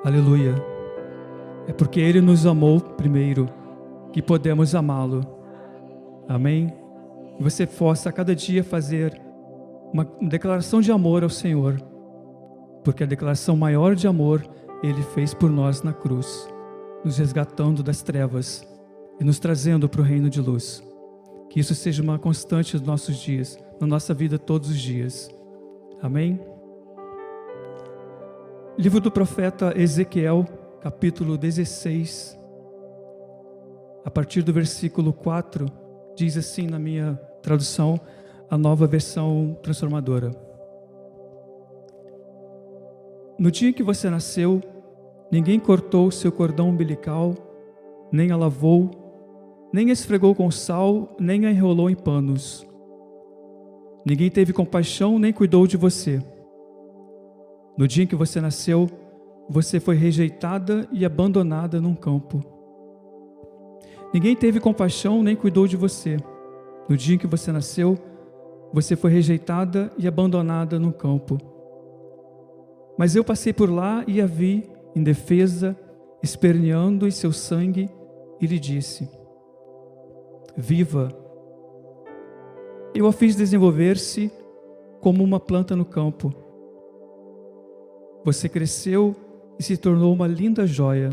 Aleluia. É porque Ele nos amou primeiro que podemos amá-lo. Amém? E você possa a cada dia fazer uma declaração de amor ao Senhor, porque a declaração maior de amor Ele fez por nós na cruz, nos resgatando das trevas e nos trazendo para o reino de luz. Que isso seja uma constante nos nossos dias, na nossa vida todos os dias. Amém? Livro do profeta Ezequiel, capítulo 16, a partir do versículo 4, diz assim na minha tradução, a nova versão transformadora. No dia em que você nasceu, ninguém cortou o seu cordão umbilical, nem a lavou, nem a esfregou com sal, nem a enrolou em panos. Ninguém teve compaixão, nem cuidou de você. No dia em que você nasceu, você foi rejeitada e abandonada num campo. Ninguém teve compaixão, nem cuidou de você. No dia em que você nasceu, você foi rejeitada e abandonada num campo. Mas eu passei por lá e a vi, indefesa, esperneando em seu sangue, e lhe disse: Viva! Eu a fiz desenvolver-se como uma planta no campo. Você cresceu e se tornou uma linda joia.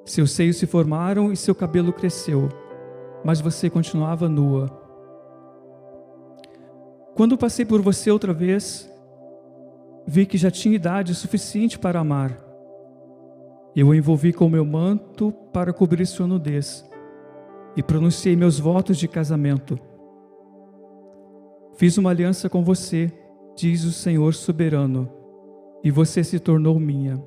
Seus seios se formaram e seu cabelo cresceu, mas você continuava nua. Quando passei por você outra vez, vi que já tinha idade suficiente para amar. Eu a envolvi com meu manto para cobrir sua nudez e pronunciei meus votos de casamento. Fiz uma aliança com você, diz o Senhor soberano, e você se tornou minha.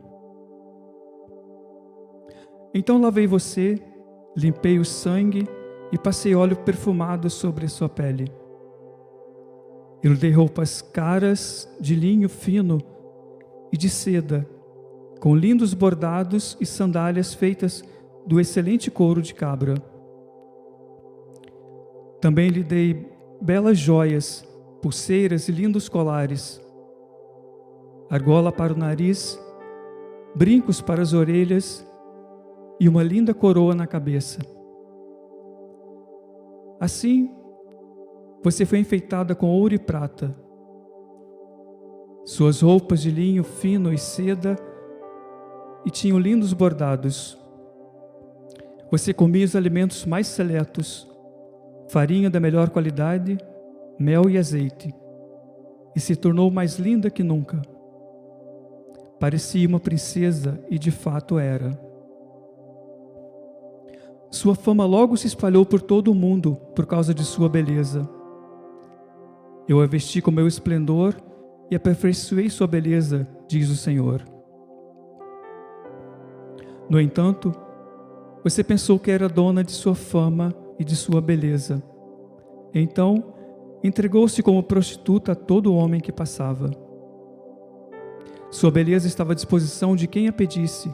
Então lavei você, limpei o sangue e passei óleo perfumado sobre a sua pele. Eu lhe dei roupas caras de linho fino e de seda, com lindos bordados e sandálias feitas do excelente couro de cabra. Também lhe dei belas joias, pulseiras e lindos colares, argola para o nariz, brincos para as orelhas e uma linda coroa na cabeça. Assim, você foi enfeitada com ouro e prata. Suas roupas de linho fino e seda e tinham lindos bordados. Você comia os alimentos mais seletos, farinha da melhor qualidade, mel e azeite, e se tornou mais linda que nunca. Parecia uma princesa e de fato era. Sua fama logo se espalhou por todo o mundo por causa de sua beleza. Eu a vesti com meu esplendor e aperfeiçoei sua beleza, diz o Senhor. No entanto, você pensou que era dona de sua fama e de sua beleza. Então, entregou-se como prostituta a todo homem que passava. Sua beleza estava à disposição de quem a pedisse.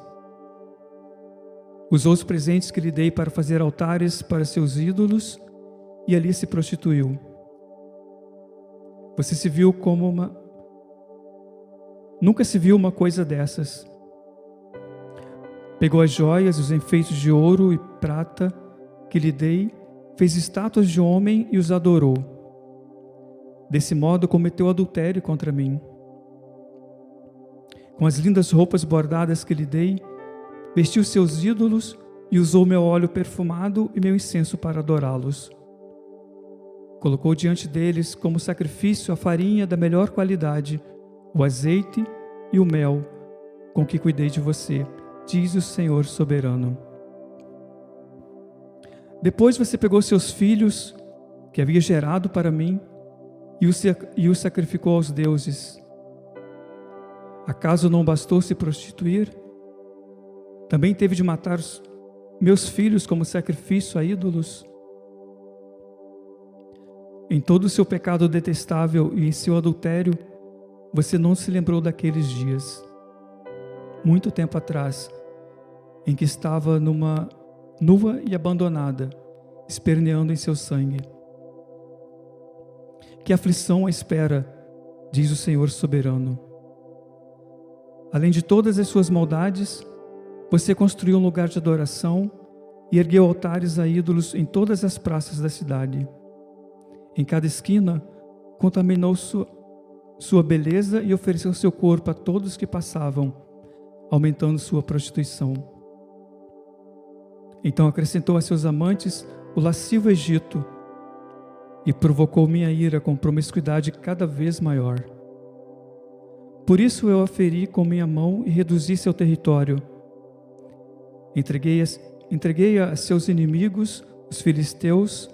Usou os presentes que lhe dei para fazer altares para seus ídolos e ali se prostituiu. Você se viu como uma... Nunca se viu uma coisa dessas. Pegou as joias e os enfeites de ouro e prata que lhe dei, fez estátuas de homem e os adorou. Desse modo cometeu adultério contra mim. Com as lindas roupas bordadas que lhe dei, vestiu seus ídolos e usou meu óleo perfumado e meu incenso para adorá-los. Colocou diante deles como sacrifício a farinha da melhor qualidade, o azeite e o mel, com que cuidei de você, diz o Senhor soberano. Depois você pegou seus filhos, que havia gerado para mim, e os sacrificou aos deuses. Acaso não bastou se prostituir? Também teve de matar meus filhos como sacrifício a ídolos? Em todo o seu pecado detestável e em seu adultério, você não se lembrou daqueles dias, muito tempo atrás, em que estava nua e abandonada, esperneando em seu sangue. Que aflição a espera, diz o Senhor soberano. Além de todas as suas maldades, você construiu um lugar de adoração e ergueu altares a ídolos em todas as praças da cidade. Em cada esquina, contaminou sua beleza e ofereceu seu corpo a todos que passavam, aumentando sua prostituição. Então acrescentou a seus amantes o lascivo Egito e provocou minha ira com promiscuidade cada vez maior. Por isso eu a feri com minha mão e reduzi seu território. Entreguei-a a seus inimigos, os filisteus,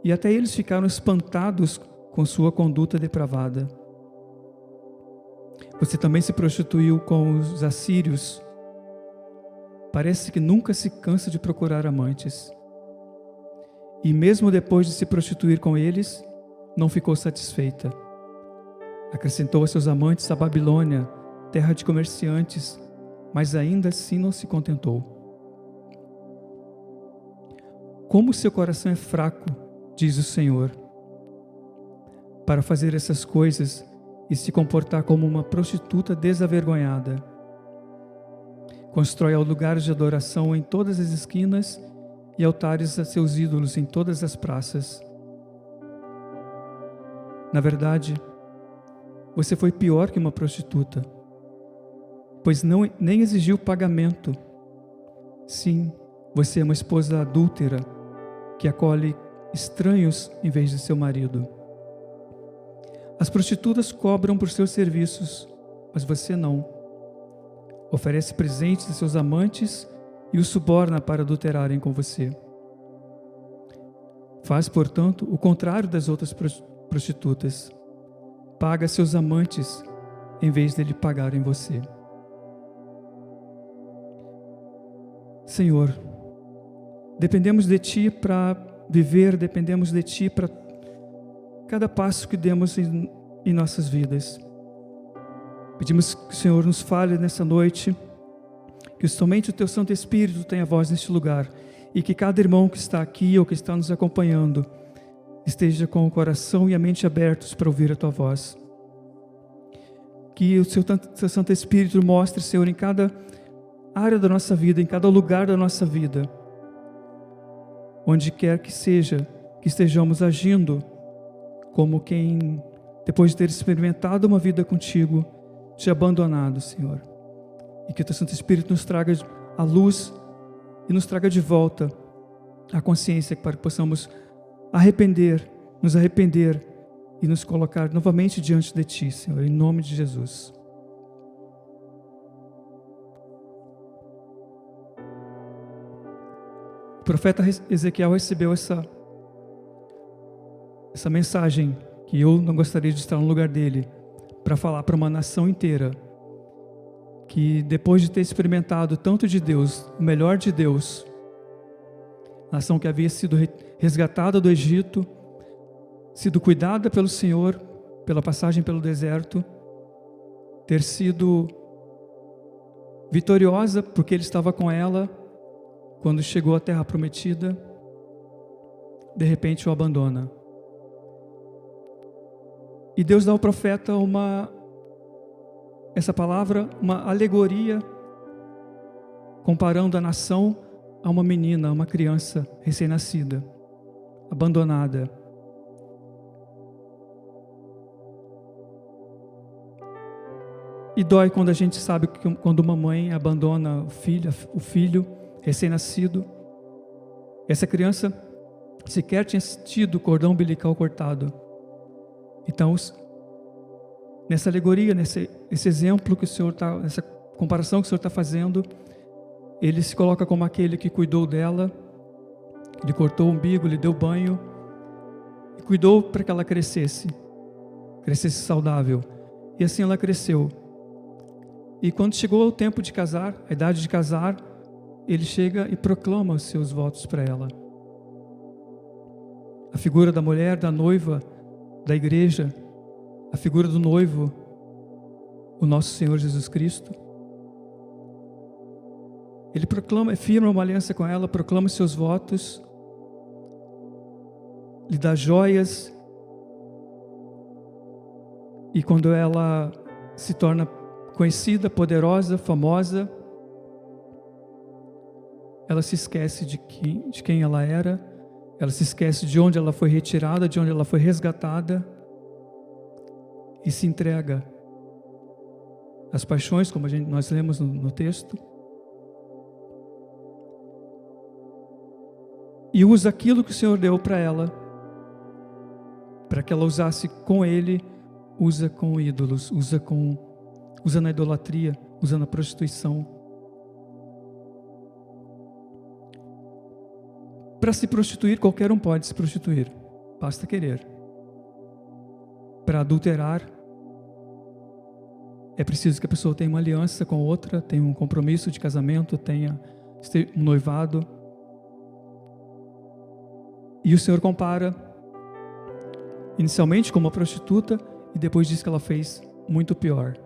e até eles ficaram espantados com sua conduta depravada. Você também se prostituiu com os assírios. Parece que nunca se cansa de procurar amantes. E mesmo depois de se prostituir com eles, não ficou satisfeita. Acrescentou a seus amantes a Babilônia, terra de comerciantes, mas ainda assim não se contentou. Como seu coração é fraco, diz o Senhor, para fazer essas coisas e se comportar como uma prostituta desavergonhada. Constrói lugares de adoração em todas as esquinas e altares a seus ídolos em todas as praças. Na verdade, você foi pior que uma prostituta, pois nem exigiu pagamento. Sim, você é uma esposa adúltera, que acolhe estranhos em vez de seu marido. As prostitutas cobram por seus serviços, mas você não. Oferece presentes a seus amantes e os suborna para adulterarem com você. Faz, portanto, o contrário das outras prostitutas. Paga seus amantes em vez de lhe pagarem você. Senhor, dependemos de Ti para viver, dependemos de Ti para cada passo que demos em nossas vidas. Pedimos que o Senhor nos fale nessa noite, que somente o Teu Santo Espírito tenha voz neste lugar e que cada irmão que está aqui ou que está nos acompanhando esteja com o coração e a mente abertos para ouvir a Tua voz. Que o Seu Santo Espírito mostre, Senhor, em cada área da nossa vida, em cada lugar da nossa vida, onde quer que seja, que estejamos agindo como quem, depois de ter experimentado uma vida contigo, te abandonado, Senhor. E que o Teu Santo Espírito nos traga a luz e nos traga de volta a consciência para que possamos nos arrepender e nos colocar novamente diante de Ti, Senhor, em nome de Jesus. O profeta Ezequiel recebeu essa mensagem, que eu não gostaria de estar no lugar dele, para falar para uma nação inteira, que depois de ter experimentado tanto de Deus, o melhor de Deus, nação que havia sido resgatada do Egito, sido cuidada pelo Senhor, pela passagem pelo deserto, ter sido vitoriosa porque Ele estava com ela quando chegou à terra prometida, de repente o abandona. E Deus dá ao profeta essa palavra, uma alegoria, comparando a nação a uma menina, a uma criança recém-nascida, abandonada. E dói quando a gente sabe que quando uma mãe abandona o filho recém-nascido. Essa criança sequer tinha tido o cordão umbilical cortado. Então, nessa alegoria, nesse exemplo que o Senhor está, nessa comparação que o Senhor está fazendo, ele se coloca como aquele que cuidou dela, lhe cortou o umbigo, lhe deu banho e cuidou para que ela crescesse saudável. E assim ela cresceu. E quando chegou o tempo de casar, a idade de casar, ele chega e proclama os seus votos para ela. A figura da mulher, da noiva, da igreja, a figura do noivo, o nosso Senhor Jesus Cristo. Ele proclama, firma uma aliança com ela, proclama os seus votos, lhe dá joias, e quando ela se torna conhecida, poderosa, famosa, ela se esquece de quem ela era, ela se esquece de onde ela foi retirada, de onde ela foi resgatada, e se entrega às paixões, como nós lemos no texto, e usa aquilo que o Senhor deu para ela, para que ela usasse com Ele, usa com ídolos, usa na idolatria, usa na prostituição. Para se prostituir, qualquer um pode se prostituir, basta querer. Para adulterar, é preciso que a pessoa tenha uma aliança com outra, tenha um compromisso de casamento, tenha um noivado. E o Senhor compara inicialmente com uma prostituta e depois diz que ela fez muito pior.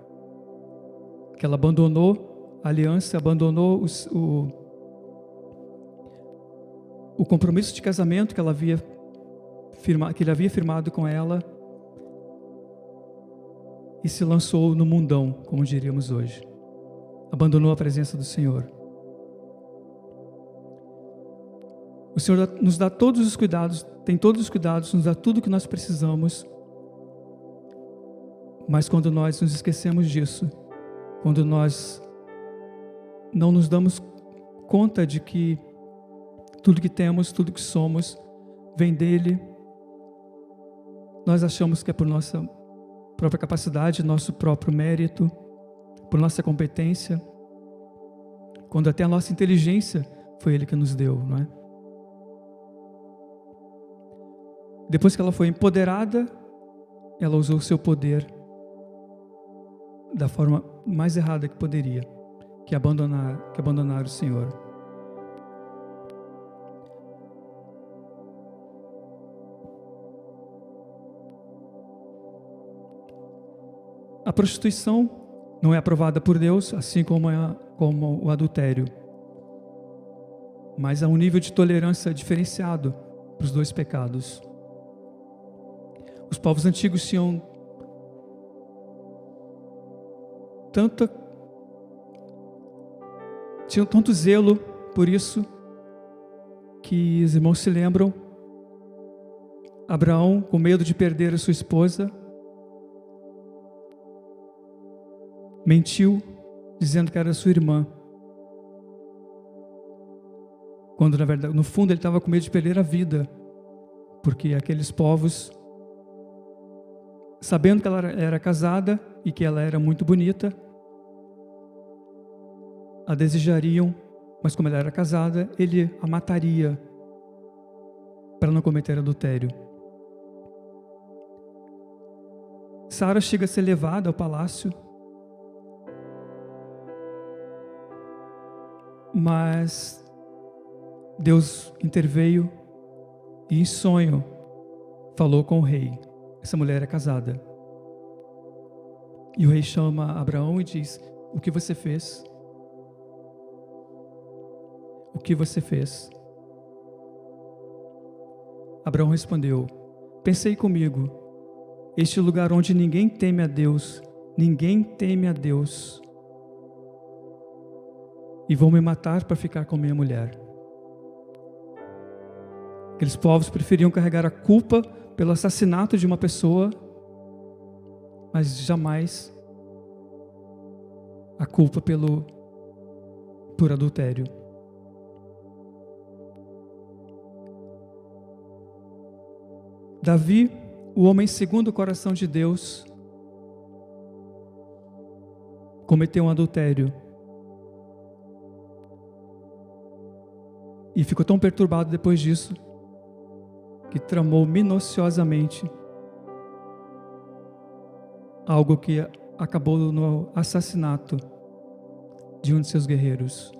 Que ela abandonou a aliança, abandonou o compromisso de casamento que ele havia firmado com ela e se lançou no mundão, como diríamos hoje. Abandonou a presença do Senhor. O Senhor nos dá todos os cuidados, tem todos os cuidados, nos dá tudo o que nós precisamos. Mas quando nós nos esquecemos disso, quando nós não nos damos conta de que tudo que temos, tudo que somos, vem dele, nós achamos que é por nossa própria capacidade, nosso próprio mérito, por nossa competência, quando até a nossa inteligência foi ele que nos deu, não é? Depois que ela foi empoderada, ela usou o seu poder da forma mais errada que poderia, que abandonar o Senhor. A prostituição não é aprovada por Deus, assim como o adultério. Mas há um nível de tolerância diferenciado para os dois pecados. Os povos antigos tinham tanto zelo por isso, que os irmãos se lembram, Abraão, com medo de perder a sua esposa, mentiu, dizendo que era sua irmã, quando na verdade, no fundo, ele estava com medo de perder a vida, porque aqueles povos, sabendo que ela era casada e que ela era muito bonita, a desejariam, mas como ela era casada, ele a mataria para não cometer adultério. Sara chega a ser levada ao palácio, mas Deus interveio e em sonho falou com o rei. Essa mulher é casada. E o rei chama Abraão e diz: o que você fez? O que você fez? Abraão respondeu: pensei comigo, este lugar onde ninguém teme a Deus, e vão me matar para ficar com minha mulher. Aqueles povos preferiam carregar a culpa pelo assassinato de uma pessoa, mas jamais a culpa por adultério. Davi, o homem segundo o coração de Deus, cometeu um adultério e ficou tão perturbado depois disso que tramou minuciosamente algo que acabou no assassinato de um de seus guerreiros.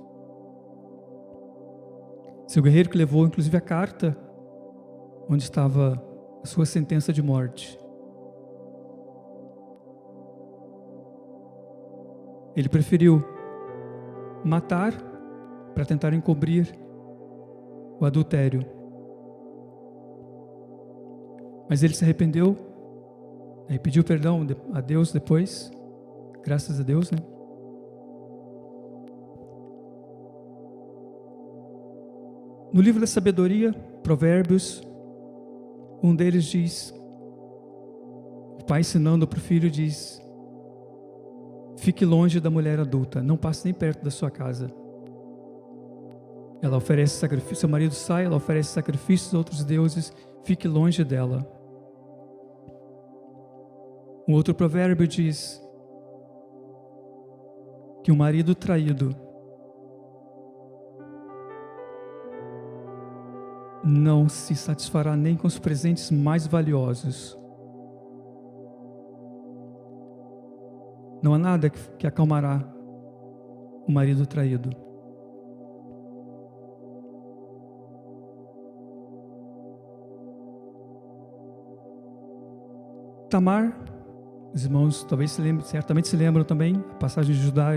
Seu guerreiro que levou inclusive a carta onde estava a sua sentença de morte. Ele preferiu matar para tentar encobrir o adultério. Mas ele se arrependeu e pediu perdão a Deus depois, Graças a Deus, né? No livro da sabedoria, Provérbios, um deles diz, o pai ensinando para o filho diz: fique longe da mulher adulta, não passe nem perto da sua casa. Ela oferece sacrifício, seu marido sai, ela oferece sacrifícios a outros deuses, fique longe dela. Um outro provérbio diz que o marido traído não se satisfará nem com os presentes mais valiosos. Não há nada que acalmará o marido traído. Tamar, os irmãos talvez certamente se lembram também, a passagem de Judá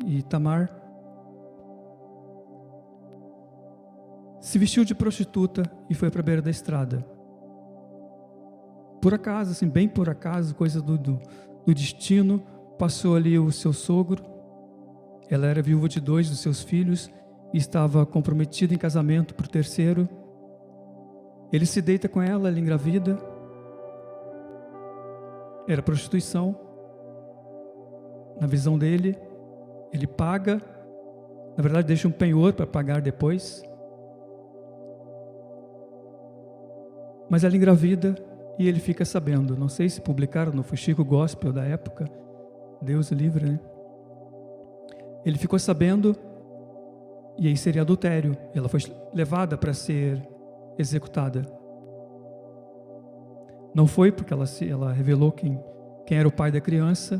e Tamar, se vestiu de prostituta e foi para a beira da estrada. Por acaso, assim, bem por acaso, coisa do destino, passou ali o seu sogro. Ela era viúva de 2 dos seus filhos e estava comprometida em casamento por terceiro. Ele se deita com ela, ela engravida. Era prostituição. Na visão dele, ele paga, na verdade deixa um penhor para pagar depois. Mas ela engravida e ele fica sabendo. Não sei se publicaram no Fuxico Gospel da época, Deus o livre, né? Ele ficou sabendo e aí seria adultério. Ela foi levada para ser executada. Não foi porque ela revelou quem era o pai da criança.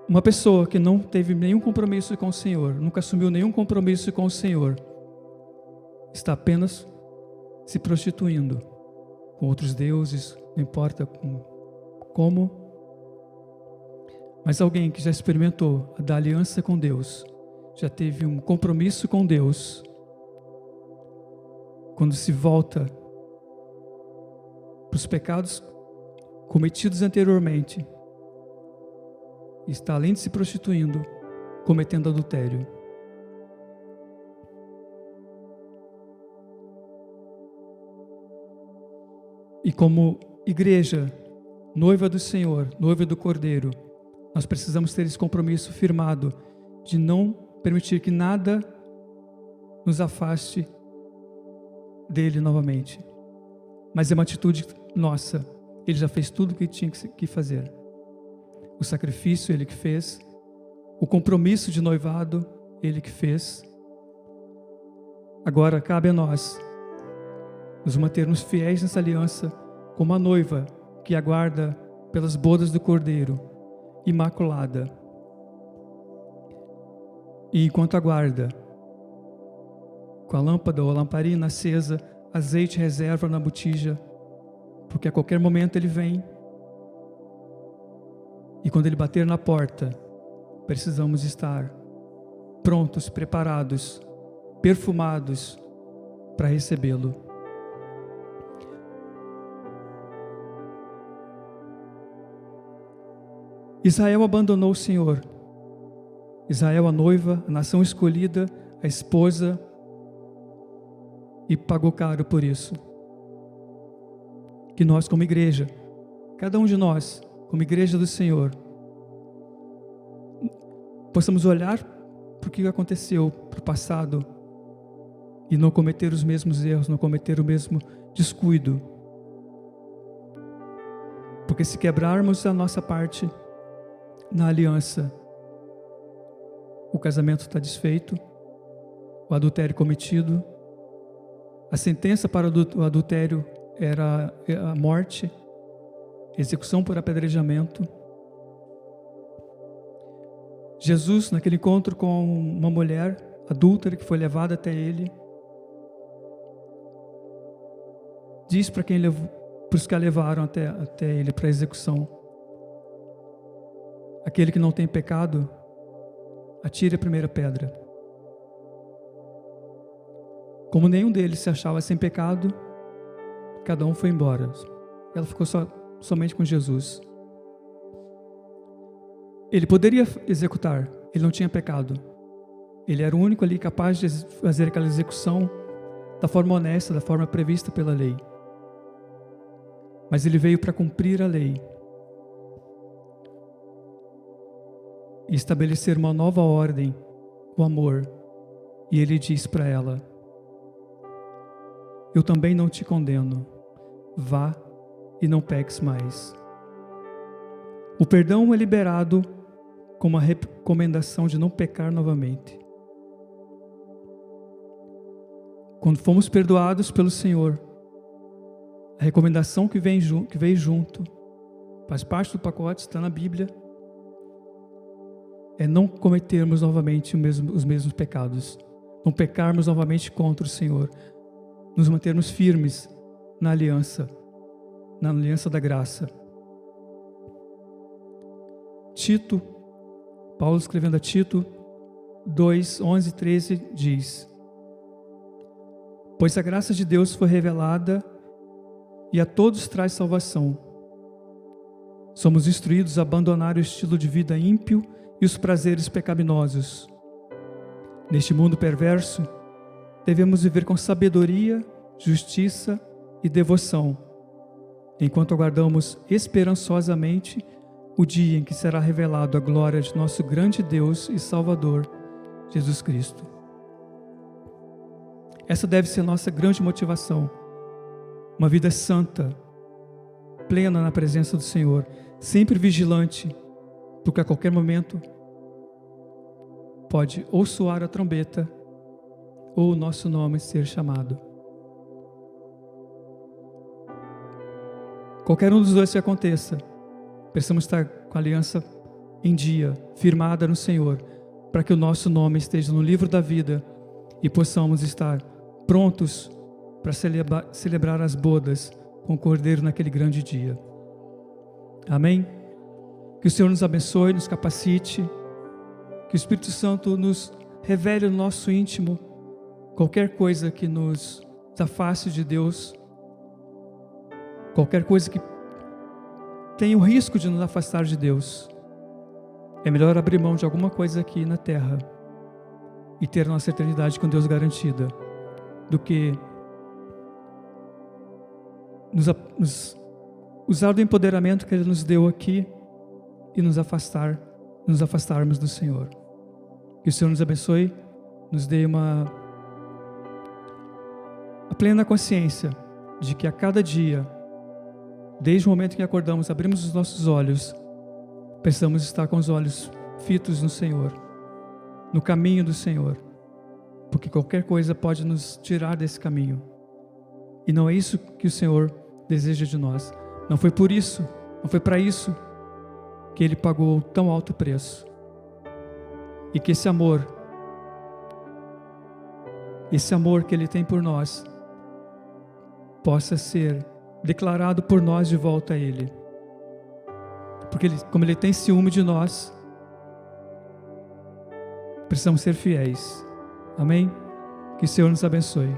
Uma pessoa que não teve nenhum compromisso com o Senhor, nunca assumiu nenhum compromisso com o Senhor, está apenas se prostituindo com outros deuses, não importa como. Mas alguém que já experimentou a da aliança com Deus, já teve um compromisso com Deus, quando se volta para os pecados cometidos anteriormente, está além de se prostituindo, cometendo adultério. E como igreja, noiva do Senhor, noiva do Cordeiro, nós precisamos ter esse compromisso firmado de não permitir que nada nos afaste dele novamente. Mas é uma atitude nossa. Ele já fez tudo o que tinha que fazer. O sacrifício ele que fez, o compromisso de noivado ele que fez. Agora cabe a nós nos mantermos fiéis nessa aliança, como a noiva que aguarda pelas bodas do Cordeiro, imaculada. E enquanto aguarda, com a lâmpada ou a lamparina acesa, azeite reserva na botija, porque a qualquer momento ele vem. E quando ele bater na porta, precisamos estar prontos, preparados, perfumados para recebê-lo. Israel abandonou o Senhor. Israel, a noiva, a nação escolhida, a esposa, e pagou caro por isso. Que nós, como igreja, cada um de nós, como igreja do Senhor, possamos olhar para o que aconteceu, para o passado, e não cometer os mesmos erros, não cometer o mesmo descuido. Porque se quebrarmos a nossa parte na aliança, o casamento está desfeito, o adultério cometido, a sentença para o adultério era a morte, execução por apedrejamento. Jesus, naquele encontro com uma mulher adúltera que foi levada até ele, diz para os que a levaram até ele para a execução: aquele que não tem pecado, atire a primeira pedra. Como nenhum deles se achava sem pecado, cada um foi embora. Ela ficou somente com Jesus. Ele poderia executar, ele não tinha pecado. Ele era o único ali capaz de fazer aquela execução da forma honesta, da forma prevista pela lei. Mas ele veio para cumprir a lei e estabelecer uma nova ordem, o amor. E ele diz para ela: eu também não te condeno, vá e não peques mais. O perdão é liberado com uma recomendação de não pecar novamente. Quando fomos perdoados pelo Senhor, a recomendação que veio junto, faz parte do pacote, está na Bíblia, é não cometermos novamente os mesmos pecados, não pecarmos novamente contra o Senhor, nos mantermos firmes na aliança da graça. Tito, Paulo escrevendo a Tito 2, 11 e 13 diz: pois a graça de Deus foi revelada e a todos traz salvação. Somos instruídos a abandonar o estilo de vida ímpio e os prazeres pecaminosos. Neste mundo perverso, devemos viver com sabedoria, justiça e devoção, enquanto aguardamos esperançosamente o dia em que será revelado a glória de nosso grande Deus e Salvador, Jesus Cristo. Essa deve ser a nossa grande motivação, uma vida santa, plena na presença do Senhor, sempre vigilante, porque a qualquer momento pode ou soar a trombeta, ou o nosso nome ser chamado. Qualquer um dos dois que aconteça, precisamos estar com a aliança em dia, firmada no Senhor, para que o nosso nome esteja no livro da vida e possamos estar prontos para celebrar as bodas com o Cordeiro naquele grande dia. Amém? Que o Senhor nos abençoe, nos capacite, que o Espírito Santo nos revele no nosso íntimo qualquer coisa que nos afaste de Deus, qualquer coisa que tenha o risco de nos afastar de Deus. É melhor abrir mão de alguma coisa aqui na terra e ter a nossa eternidade com Deus garantida, do que nos usar do empoderamento que Ele nos deu aqui e nos afastarmos do Senhor. Que o Senhor nos abençoe, nos dê a plena consciência de que a cada dia, desde o momento em que acordamos, abrimos os nossos olhos, precisamos estar com os olhos fitos no Senhor, no caminho do Senhor, porque qualquer coisa pode nos tirar desse caminho. E não é isso que o Senhor deseja de nós. Não foi por isso, não foi para isso que Ele pagou tão alto preço. E que esse amor que Ele tem por nós, possa ser declarado por nós de volta a Ele. Porque como Ele tem ciúme de nós, precisamos ser fiéis. Amém? Que o Senhor nos abençoe.